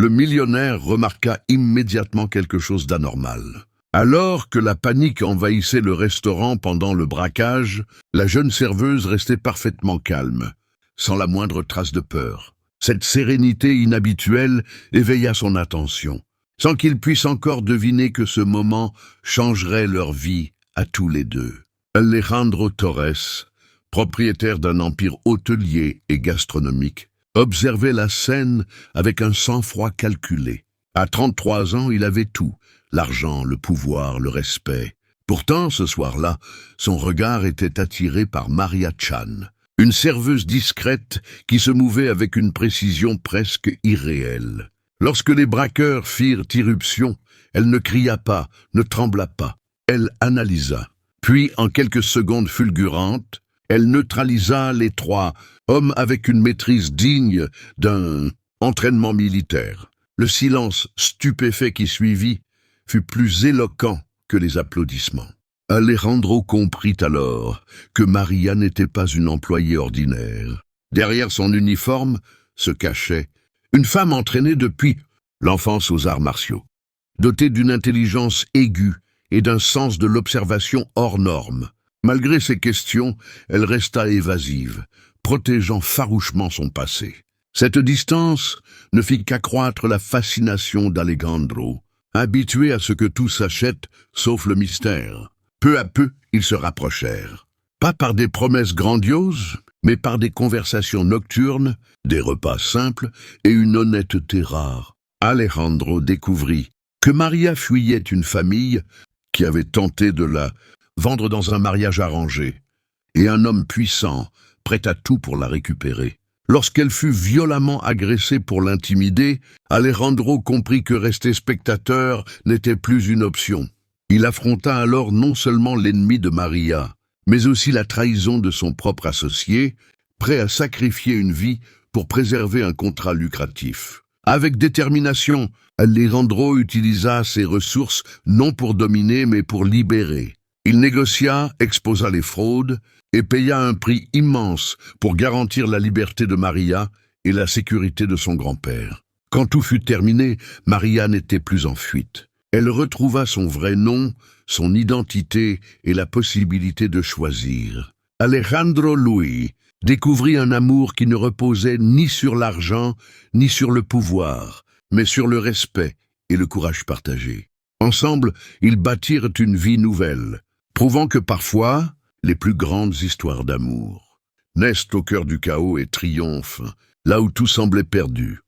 le millionnaire remarqua immédiatement quelque chose d'anormal. Alors que la panique envahissait le restaurant pendant le braquage, la jeune serveuse restait parfaitement calme, sans la moindre trace de peur. Cette sérénité inhabituelle éveilla son attention, sans qu'il puisse encore deviner que ce moment changerait leur vie à tous les deux. Alejandro Torres, propriétaire d'un empire hôtelier et gastronomique, observait la scène avec un sang-froid calculé. À 33 ans, il avait tout, l'argent, le pouvoir, le respect. Pourtant, ce soir-là, son regard était attiré par Maria Chan, une serveuse discrète qui se mouvait avec une précision presque irréelle. Lorsque les braqueurs firent irruption, elle ne cria pas, ne trembla pas. Elle analysa. Puis, en quelques secondes fulgurantes, elle neutralisa les trois, hommes avec une maîtrise digne d'un entraînement militaire. Le silence stupéfait qui suivit fut plus éloquent que les applaudissements. Alejandro comprit alors que Maria n'était pas une employée ordinaire. Derrière son uniforme se cachait une femme entraînée depuis l'enfance aux arts martiaux, dotée d'une intelligence aiguë et d'un sens de l'observation hors norme. Malgré ces questions, elle resta évasive, protégeant farouchement son passé. Cette distance ne fit qu'accroître la fascination d'Alejandro, habitué à ce que tout s'achète sauf le mystère. Peu à peu, ils se rapprochèrent. Pas par des promesses grandioses, mais par des conversations nocturnes, des repas simples et une honnêteté rare. Alejandro découvrit que Maria fuyait une famille qui avait tenté de la vendre dans un mariage arrangé, et un homme puissant, prêt à tout pour la récupérer. Lorsqu'elle fut violemment agressée pour l'intimider, Alejandro comprit que rester spectateur n'était plus une option. Il affronta alors non seulement l'ennemi de Maria, mais aussi la trahison de son propre associé, prêt à sacrifier une vie pour préserver un contrat lucratif. Avec détermination, Alejandro utilisa ses ressources non pour dominer mais pour libérer. Il négocia, exposa les fraudes et paya un prix immense pour garantir la liberté de Maria et la sécurité de son grand-père. Quand tout fut terminé, Maria n'était plus en fuite. Elle retrouva son vrai nom, son identité et la possibilité de choisir. Alejandro Louis découvrit un amour qui ne reposait ni sur l'argent ni sur le pouvoir, mais sur le respect et le courage partagé. Ensemble, ils bâtirent une vie nouvelle, prouvant que parfois, les plus grandes histoires d'amour naissent au cœur du chaos et triomphent, là où tout semblait perdu.